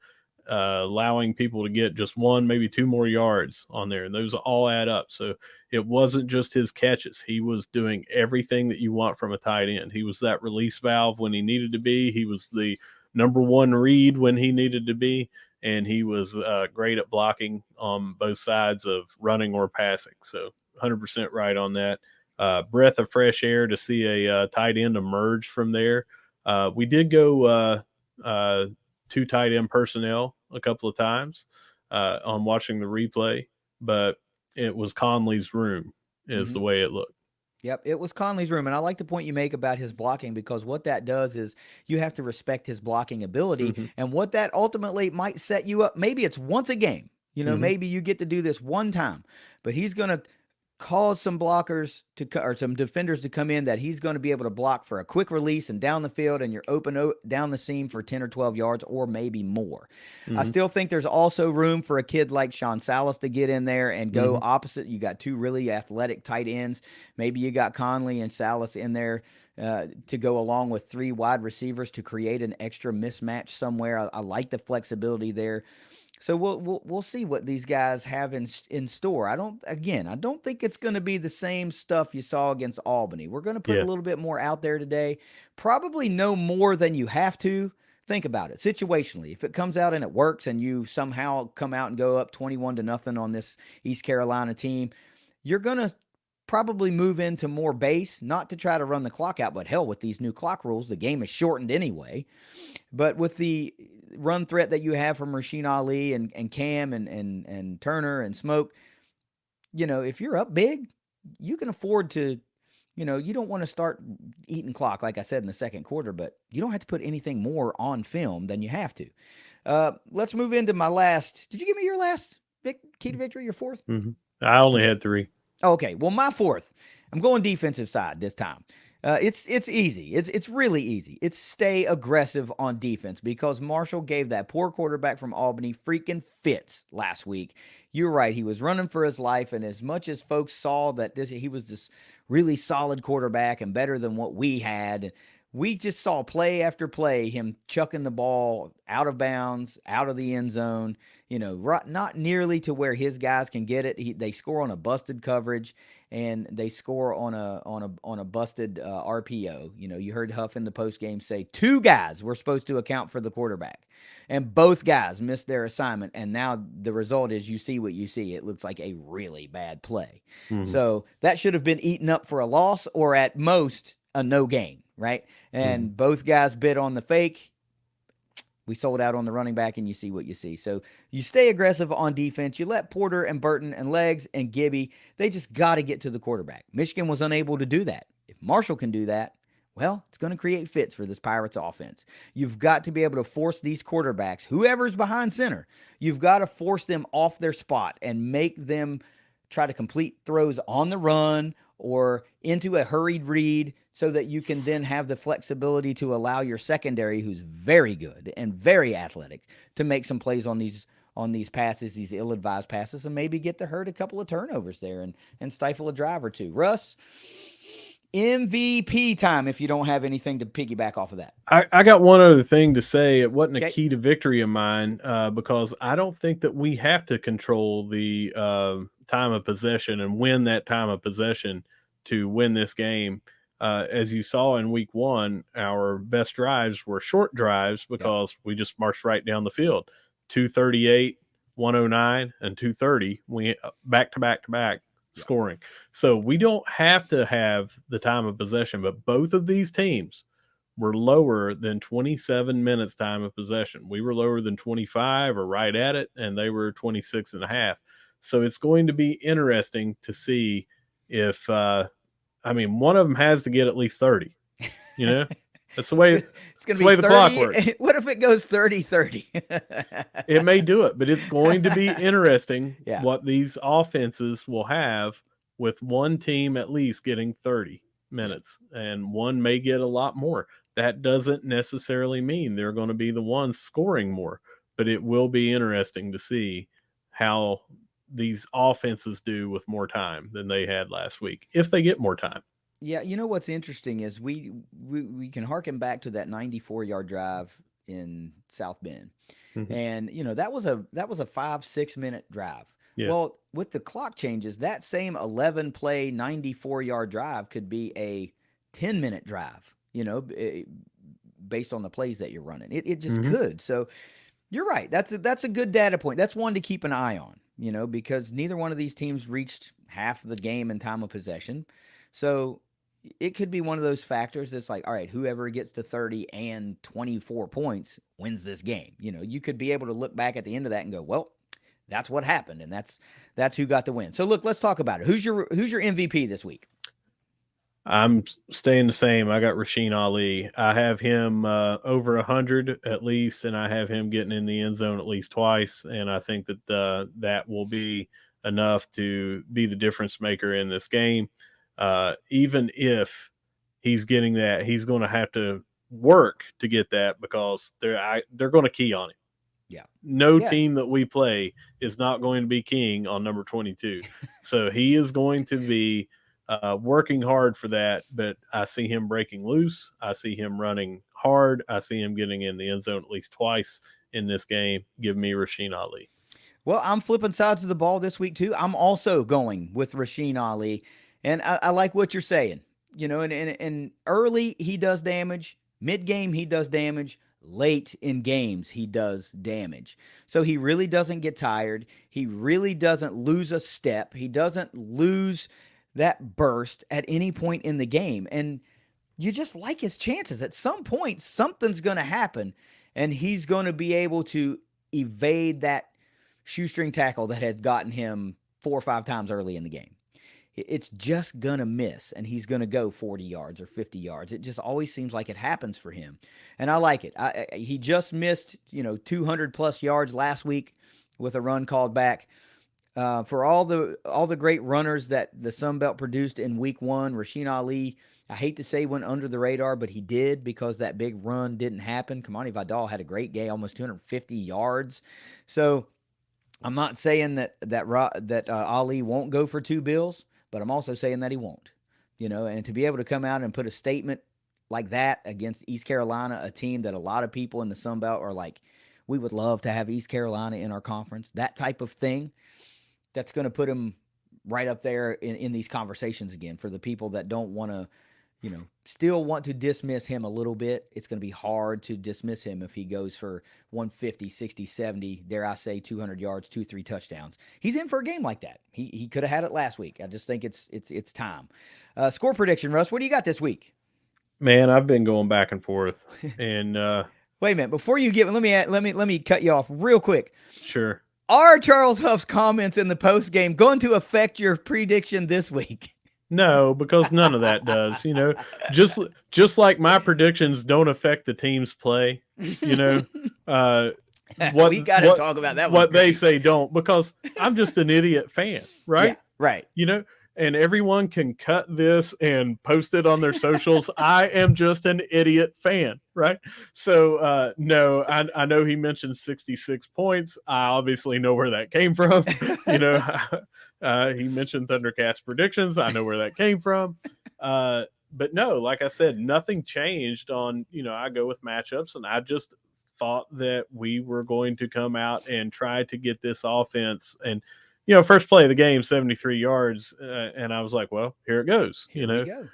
allowing people to get just one, maybe two more yards on there, and those all add up. So it wasn't just his catches; he was doing everything that you want from a tight end. He was that release valve when he needed to be. He was the number one read when he needed to be, and he was great at blocking on both sides of running or passing. So 100% right on that. Breath of fresh air to see a tight end emerge from there. We did go two tight end personnel a couple of times on watching the replay, but it was Conley's room is the way it looked. Yep, it was Conley's room. And I like the point you make about his blocking, because what that does is you have to respect his blocking ability. Mm-hmm. And what that ultimately might set you up, maybe it's once a game. Mm-hmm. Maybe you get to do this one time, but he's going to cause some blockers or some defenders to come in that he's going to be able to block for a quick release and down the field, and you're open down the seam for 10 or 12 yards or maybe more. I still think there's also room for a kid like Sean Salas to get in there and go opposite. You got two really athletic tight ends. Maybe you got Conley and Salas in there to go along with three wide receivers to create an extra mismatch somewhere. I like the flexibility there. So we'll see what these guys have in store. I don't think it's going to be the same stuff you saw against Albany. We're going to put a little bit more out there today. Probably no more than you have to. Think about it situationally. If it comes out and it works, and you somehow come out and go up 21-0 on this East Carolina team, you're going to probably move into more base, not to try to run the clock out, but hell, with these new clock rules, the game is shortened anyway. But with the run threat that you have from Rasheen Ali and Cam and Turner and Smoke, if you're up big, you can afford to, you don't want to start eating clock, like I said, in the second quarter, but you don't have to put anything more on film than you have to. Let's move into my last. Did you give me your last key to victory, your fourth? I only had three. Okay, well, my fourth. I'm going defensive side this time. It's easy. It's really easy. It's stay aggressive on defense, because Marshall gave that poor quarterback from Albany freaking fits last week. You're right. He was running for his life, and as much as folks saw that he was this really solid quarterback and better than what we had, we just saw play after play him chucking the ball out of bounds, out of the end zone, not nearly to where his guys can get it. They score on a busted coverage, and they score on a busted RPO. You heard Huff in the postgame say 2 guys were supposed to account for the quarterback, and both guys missed their assignment. And now the result is you see what you see. It looks like a really bad play. So that should have been eaten up for a loss, or at most a no gain. Right? And both guys bid on the fake. We sold out on the running back, and you see what you see. So you stay aggressive on defense. You let Porter and Burton and Legs and Gibby, they just got to get to the quarterback. Michigan was unable to do that. If Marshall can do that, well, it's going to create fits for this Pirates offense. You've got to be able to force these quarterbacks, whoever's behind center, you've got to force them off their spot and make them try to complete throws on the run or into a hurried read, so that you can then have the flexibility to allow your secondary, who's very good and very athletic, to make some plays on these passes, these ill-advised passes, and maybe get to hurt a couple of turnovers there and stifle a drive or two. Russ, MVP time if you don't have anything to piggyback off of that. I got one other thing to say. It wasn't a key to victory of mine, because I don't think that we have to control the time of possession and win that time of possession to win this game. As you saw in week 1, our best drives were short drives, because we just marched right down the field. 238, 109, and 230. We back to back scoring. So we don't have to have the time of possession, but both of these teams were lower than 27 minutes time of possession. We were lower than 25 or right at it, and they were 26 and a half. So it's going to be interesting to see if one of them has to get at least 30. That's the way it's going to be the clock works. What if it goes 30-30? It may do it, but it's going to be interesting what these offenses will have, with one team at least getting 30 minutes, and one may get a lot more. That doesn't necessarily mean they're going to be the ones scoring more, but it will be interesting to see how these offenses do with more time than they had last week, if they get more time. Yeah, you know what's interesting is we can harken back to that 94-yard drive in South Bend. Mm-hmm. And that was a 5-6 minute drive. Yeah. Well, with the clock changes, that same 11 play 94-yard drive could be a 10-minute drive, based on the plays that you're running. It just Mm-hmm. could. So you're right. That's a good data point. That's one to keep an eye on, because neither one of these teams reached half the game in time of possession. So it could be one of those factors that's like, all right, whoever gets to 30 and 24 points wins this game. You could be able to look back at the end of that and go, well, that's what happened, and that's who got the win. So look, let's talk about it. Who's your MVP this week? I'm staying the same. I got Rasheen Ali. I have him over 100 at least, and I have him getting in the end zone at least twice. And I think that that will be enough to be the difference maker in this game. Even if he's getting that, he's going to have to work to get that because they're going to key on him. Yeah. No Yeah. team that we play is not going to be keying on number 22. So he is going to be working hard for that, but I see him breaking loose. I see him running hard. I see him getting in the end zone at least twice in this game. Give me Rasheen Ali. Well, I'm flipping sides of the ball this week too. I'm also going with Rasheen Ali, and I like what you're saying. And early he does damage, mid game he does damage, late in games he does damage. So he really doesn't get tired. He really doesn't lose a step. He doesn't lose that burst at any point in the game. And you just like his chances. At some point, something's going to happen, and he's going to be able to evade that shoestring tackle that had gotten him 4 or 5 times early in the game. It's just going to miss, and he's going to go 40 yards or 50 yards. It just always seems like it happens for him. And I like it. He just missed, 200 plus yards last week with a run called back. For all the great runners that the Sun Belt produced in week 1, Rasheen Ali, I hate to say went under the radar, but he did because that big run didn't happen. Kamani Vidal had a great game, almost 250 yards. So I'm not saying that Ali won't go for 2 bills, but I'm also saying that he won't. And to be able to come out and put a statement like that against East Carolina, a team that a lot of people in the Sun Belt are like, we would love to have East Carolina in our conference, that type of thing, that's going to put him right up there in these conversations again. For the people that don't want to, still want to dismiss him a little bit, it's going to be hard to dismiss him if he goes for 150, 60, 70, dare I say 200 yards, 2-3 touchdowns. He's in for a game like that. He could have had it last week. I just think it's time. Score prediction, Russ, what do you got this week? Man, I've been going back and forth, and wait a minute, before you give, let me cut you off real quick. Sure. Are Charles Huff's comments in the post game going to affect your prediction this week? No, because none of that does. Just like my predictions don't affect the team's play. We got to talk about that. What they say don't, because I'm just an idiot fan, right? Yeah, right. And everyone can cut this and post it on their socials. I am just an idiot fan, right? So, no, I know he mentioned 66 points. I obviously know where that came from. He mentioned ThunderCast predictions. I know where that came from. But no, like I said, nothing changed on, I go with matchups, and I just thought that we were going to come out and try to get this offense. And, first play of the game, 73 yards. And I was like, well, here it goes. Here we go.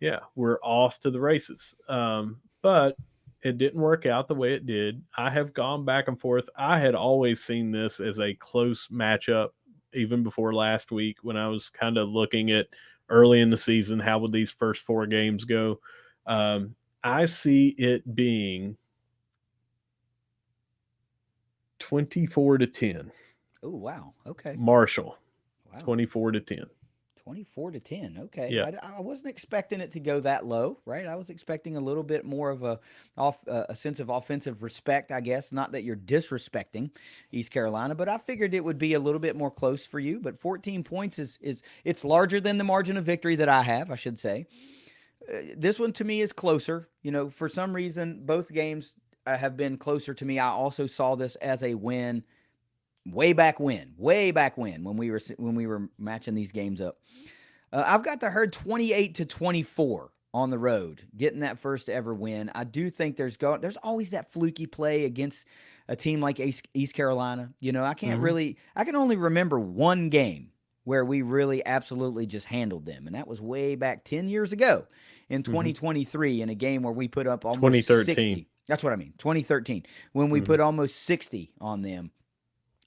Yeah, we're off to the races. But it didn't work out the way it did. I have gone back and forth. I had always seen this as a close matchup, even before last week when I was kind of looking at early in the season, how would these first 4 games go? I see it being 24-10. Oh, wow. Okay. Marshall. Wow. 24-10. 24-10. Okay. Yeah. I wasn't expecting it to go that low, right? I was expecting a little bit more of a sense of offensive respect, I guess. Not that you're disrespecting East Carolina, but I figured it would be a little bit more close for you. But 14 points it's larger than the margin of victory that I have, I should say. This one to me is closer. For some reason, both games have been closer to me. I also saw this as a win way back when we were matching these games up. I've got the Herd 28-24 on the road, getting that first ever win. I do think there's always that fluky play against a team like East Carolina. You know, Mm-hmm. I can only remember one game where we really absolutely just handled them, and that was way back 10 years ago in Mm-hmm. 2023 in a game where we put up almost 2013. 60. That's what I mean. 2013 when we Mm-hmm. put almost 60 on them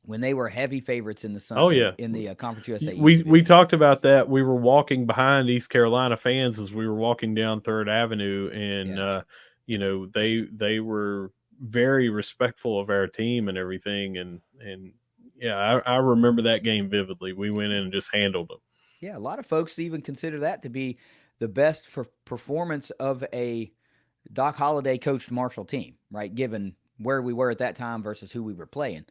when they were heavy favorites in Oh yeah, the Conference USA East we division. talked about that. We were walking behind East Carolina fans as we were walking down Third Avenue, and Yeah. they were very respectful of our team and everything, and yeah, I remember that game vividly. We went in and just handled them. Yeah, a lot of folks even consider that to be the best for performance of a Doc Holliday coached Marshall team, right? Given where we were at that time versus who we were playing.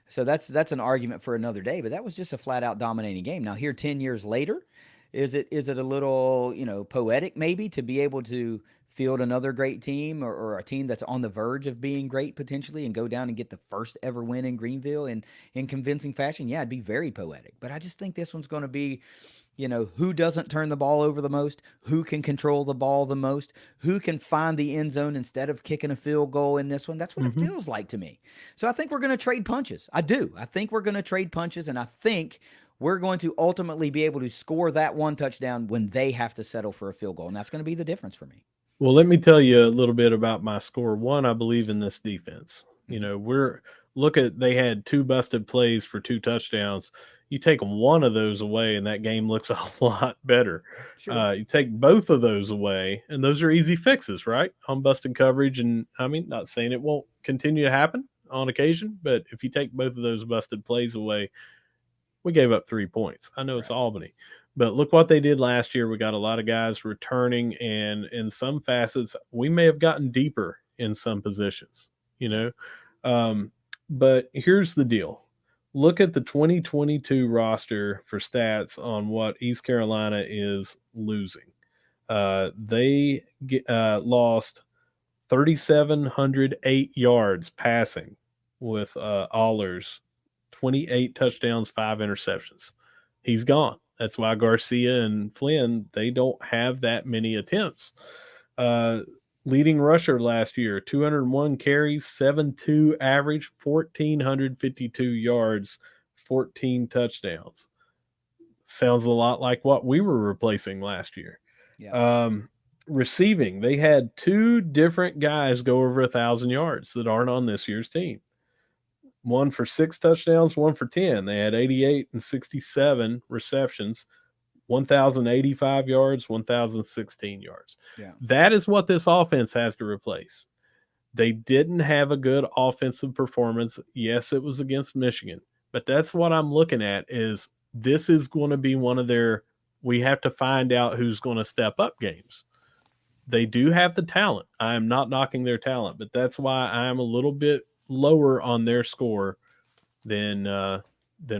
So that's an argument for another day, but that was just a flat out dominating game. Now here 10 years later, is it a little, poetic maybe to be able to field another great team or a team that's on the verge of being great potentially and go down and get the first ever win in Greenville in convincing fashion? Yeah, it'd be very poetic. But I just think this one's going to be, who doesn't turn the ball over the most, who can control the ball the most, who can find the end zone instead of kicking a field goal in this one. That's what it Mm-hmm. feels like to me. So I think we're going to trade punches. I do. I think we're going to trade punches, and I think we're going to ultimately be able to score that one touchdown when they have to settle for a field goal, and that's going to be the difference for me. Well, let me tell you a little bit about my score. One, I believe in this defense. Mm-hmm. They had two busted plays for two touchdowns. You take one of those away, and that game looks a lot better. Sure. You take both of those away, and those are easy fixes, right? On busted coverage. And I mean, not saying it won't continue to happen on occasion, but if you take both of those busted plays away, we gave up 3 points. I know it's Right. Albany, but look what they did last year. We got a lot of guys returning, and in some facets, we may have gotten deeper in some positions, you Right. know. Um, but here's the deal: look at the 2022 roster for stats on what East Carolina is losing. They lost 3,708 yards passing with Allers, 28 touchdowns, 5 interceptions. He's gone. That's why Garcia and Flynn, they don't have that many attempts. Uh, Leading rusher last year, 201 carries, 7.2 average, 1,452 yards, 14 touchdowns. Sounds a lot like what we were replacing last year. Yeah. Um, Receiving, they had two different guys go over 1,000 yards that aren't on this year's team. One for 6 touchdowns, one for 10. They had 88 and 67 receptions, 1,085 yards, 1,016 yards. Yeah. That is what this offense has to replace. They didn't have a good offensive performance. Yes, it was against Michigan, but that's what I'm looking at is this is going to be one of their we have to find out who's going to step up games. They do have the talent. I am not knocking their talent, but that's why I am a little bit lower on their score than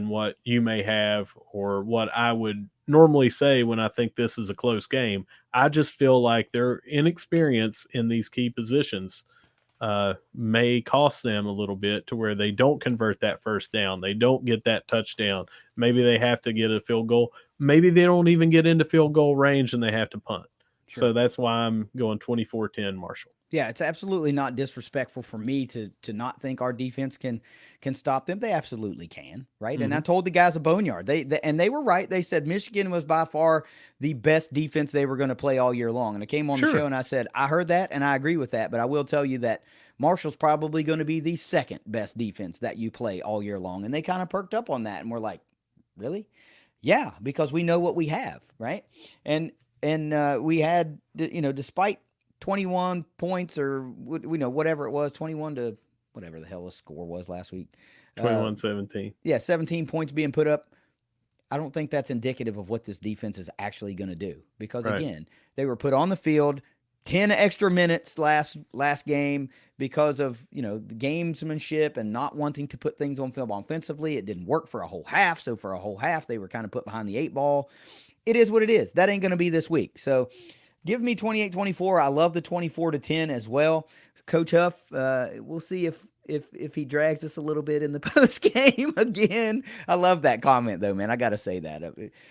what you may have or what I would normally say when I think this is a close game. I just feel like their inexperience in these key positions may cost them a little bit to where they don't convert that first down. They don't get that touchdown. Maybe they have to get a field goal. Maybe they don't even get into field goal range and they have to punt. Sure. So that's why I'm going 24-10 Marshall. Yeah, it's absolutely not disrespectful for me to not think our defense can stop them. They absolutely can, right? And I Mm-hmm. told the guys a boneyard. They were right. They said Michigan was by far the best defense they were going to play all year long. And I came on the show Sure. and I said I heard that and I agree with that. But I will tell you that Marshall's probably going to be the second best defense that you play all year long. And they kind of perked up on that and we're like, really? Yeah, because we know what we have, right? And we had, despite 21 points or whatever it was, 21 to whatever the hell the score was last week. Uh, 21-17. yeah, 17 points being put up. I don't think that's indicative of what this defense is actually going to do because Right. again, they were put on the field 10 extra minutes last game because of, the gamesmanship and not wanting to put things on film offensively. It didn't work for a whole half, so for a whole half they were kind of put behind the eight ball. It is what it is. That ain't going to be this week. So give me 28-24. I love the 24-10 as well. Coach Huff, we'll see if he drags us a little bit in the post game again. I love that comment though, man. I got to say that.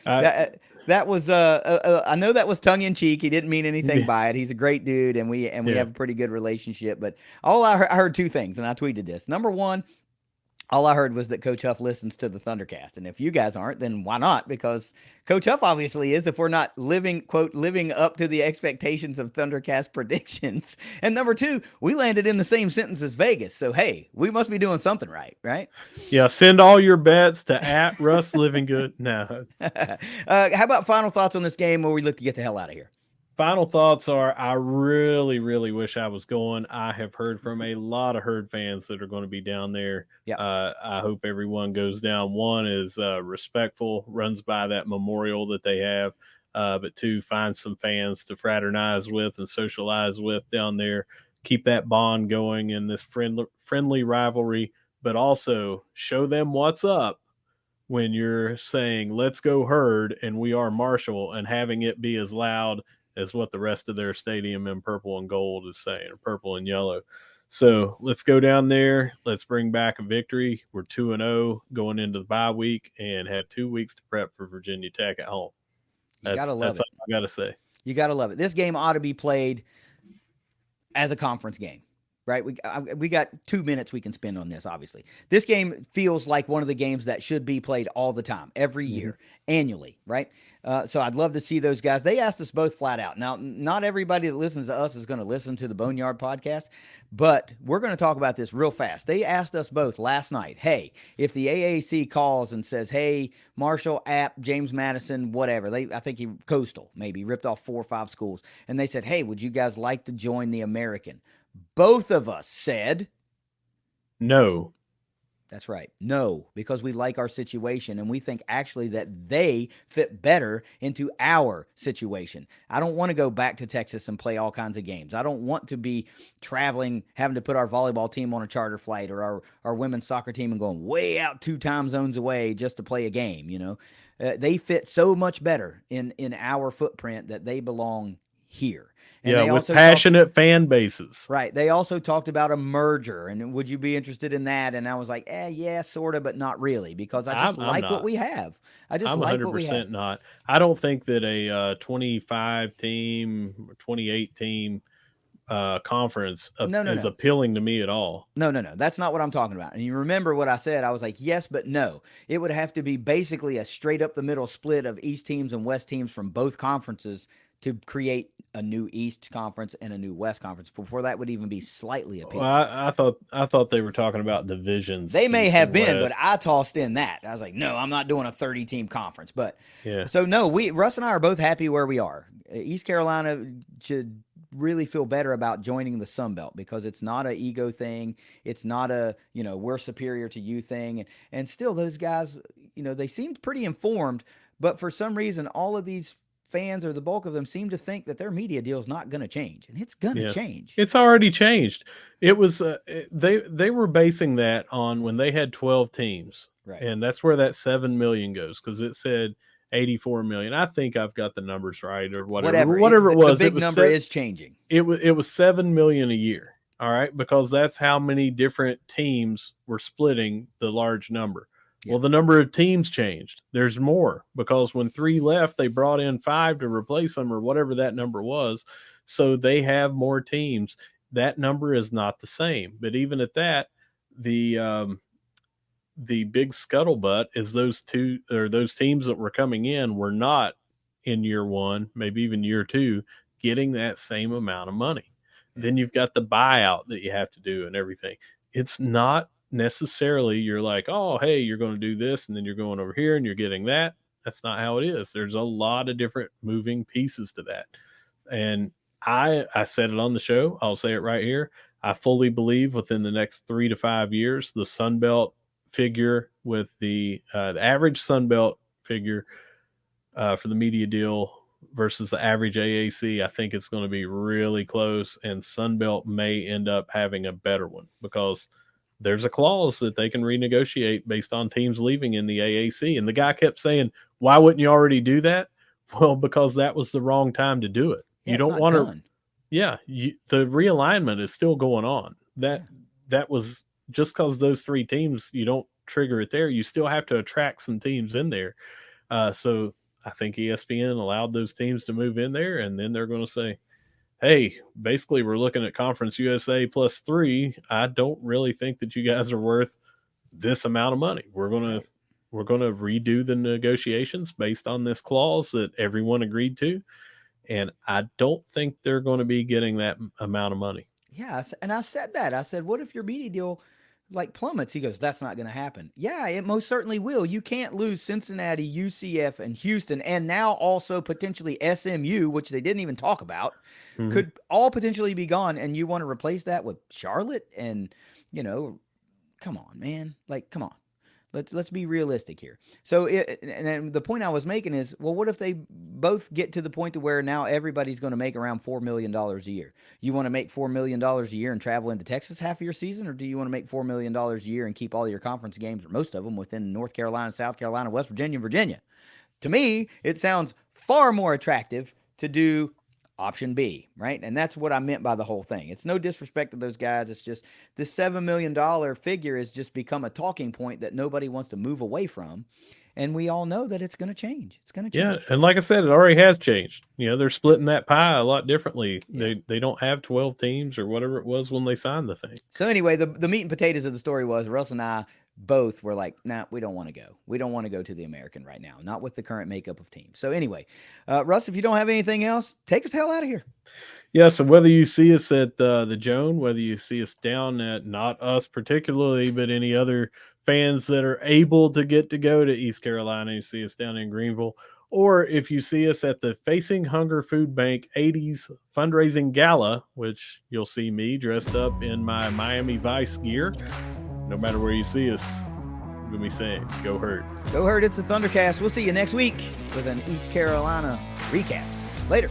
I, That was I know that was tongue in cheek. He didn't mean anything by it. He's a great dude, and we yeah. have a pretty good relationship. But I heard two things, and I tweeted this. Number one, all I heard was that Coach Huff listens to the Thundercast. And if you guys aren't, then why not? Because Coach Huff obviously is if we're not living up to the expectations of Thundercast predictions. And number two, we landed in the same sentence as Vegas. So, hey, we must be doing something right, right? Yeah, send all your bets to at Russ Living Good. No. How about final thoughts on this game, or we look to get the hell out of here? Final thoughts are I really, really wish I was going. I have heard from a lot of Herd fans that are going to be down there. Yeah. I hope everyone goes down. One is respectful, runs by that memorial that they have. But two, find some fans to fraternize with and socialize with down there. Keep that bond going in this friendly rivalry, but also show them what's up when you're saying, let's go Herd and we are Marshall, and having it be as loud as what the rest of their stadium in purple and gold is saying, or purple and yellow. So let's go down there. Let's bring back a victory. We're 2-0 going into the bye week and have 2 weeks to prep for Virginia Tech at home. You gotta love that's it. all I gotta say. You gotta love it. This game ought to be played as a conference game, right? We got 2 minutes we can spend on this. Obviously, this game feels like one of the games that should be played all the time, every year, annually, right? So I'd love to see those guys. They asked us both flat out. Now, not everybody that listens to us is going to listen to the Boneyard podcast, but we're going to talk about this real fast. They asked us both last night, hey, if the AAC calls and says, hey, Marshall, App, James Madison, whatever, I think Coastal maybe ripped off 4 or 5 schools, and they said, hey, would you guys like to join the American? Both of us said no. That's right. No, because we like our situation and we think actually that they fit better into our situation. I don't want to go back to Texas and play all kinds of games. I don't want to be traveling, having to put our volleyball team on a charter flight or our women's soccer team and going way out 2 time zones away just to play a game. They fit so much better in our footprint that they belong here. And with passionate fan bases. Right. They also talked about a merger, and would you be interested in that? And I was like, yeah, sort of, but not really, because I just like what we have. I'm 100% not. I don't think that a 25 team, 28 team conference is appealing to me at all. No. That's not what I'm talking about. And you remember what I said? I was like, yes, but no. It would have to be basically a straight up the middle split of East teams and West teams from both conferences to create a new East Conference and a new West Conference before that would even be slightly appealing. Well, I thought they were talking about divisions. They may have been, but I tossed in that. I was like, no, I'm not doing a 30-team conference. But yeah. So no, Russ and I are both happy where we are. East Carolina should really feel better about joining the Sun Belt because it's not an ego thing. It's not a, we're superior to you thing. And still those guys, they seemed pretty informed, but for some reason, all of these fans or the bulk of them seem to think that their media deal is not going to change, and it's going to change. It's already changed. It was they were basing that on when they had 12 teams, right? And that's where that 7 million goes because it said 84 million. I think I've got the numbers right or whatever. Whatever it was, the big number is changing. It was 7 million a year. All right, because that's how many different teams were splitting the large number. Well, the number of teams changed. There's more because when 3 left, they brought in 5 to replace them or whatever that number was. So they have more teams. That number is not the same. But even at that, the big scuttlebutt is those teams that were coming in were not in year 1, maybe even year 2, getting that same amount of money. Then you've got the buyout that you have to do and everything. It's not necessarily you're like, oh, hey, you're going to do this and then you're going over here and you're getting that. That's not how it is. There's a lot of different moving pieces to that. And I said it on the show. I'll say it right here. I fully believe within the next 3 to 5 years, the Sun Belt figure with the average Sun Belt figure for the media deal versus the average AAC, I think it's going to be really close, and Sun Belt may end up having a better one because there's a clause that they can renegotiate based on teams leaving in the AAC. And the guy kept saying, why wouldn't you already do that? Well, because that was the wrong time to do it. Yeah, you don't want to. Yeah, the realignment is still going on. That was just because those 3 teams, you don't trigger it there, you still have to attract some teams in there. So I think ESPN allowed those teams to move in there, and then they're going to say, hey, basically we're looking at Conference USA plus 3. I don't really think that you guys are worth this amount of money. We're going to redo the negotiations based on this clause that everyone agreed to, and I don't think they're going to be getting that amount of money. Yeah, and I said that. I said, "What if your media deal like plummets?" He goes, "That's not going to happen." Yeah, it most certainly will. You can't lose Cincinnati, UCF, and Houston, and now also potentially SMU, which they didn't even talk about, could all potentially be gone, and you want to replace that with Charlotte? And come on, man, like, come on. Let's be realistic here. So, and the point I was making is, well, what if they both get to the point to where now everybody's going to make around $4 million a year? You want to make $4 million a year and travel into Texas half of your season, or do you want to make $4 million a year and keep all your conference games, or most of them, within North Carolina, South Carolina, West Virginia, and Virginia? To me, it sounds far more attractive to do option B, right? And that's what I meant by the whole thing. It's no disrespect to those guys. It's just this $7 million figure has just become a talking point that nobody wants to move away from. And we all know that it's going to change. It's going to change. Yeah, and like I said, it already has changed. They're splitting that pie a lot differently. Yeah. They don't have 12 teams or whatever it was when they signed the thing. So anyway, the meat and potatoes of the story was Russ and I both were like, nah, we don't want to go. We don't want to go to the American right now, not with the current makeup of teams. So anyway, Russ, if you don't have anything else, take us the hell out of here. Yeah, so whether you see us at the Joan, whether you see us down at, not us particularly, but any other fans that are able to get to go to East Carolina, you see us down in Greenville, or if you see us at the Facing Hunger Food Bank 80s fundraising gala, which you'll see me dressed up in my Miami Vice gear, no matter where you see us, I'm going to be saying, go Herd. Go Herd, it's the ThunderCast. We'll see you next week with an East Carolina recap. Later.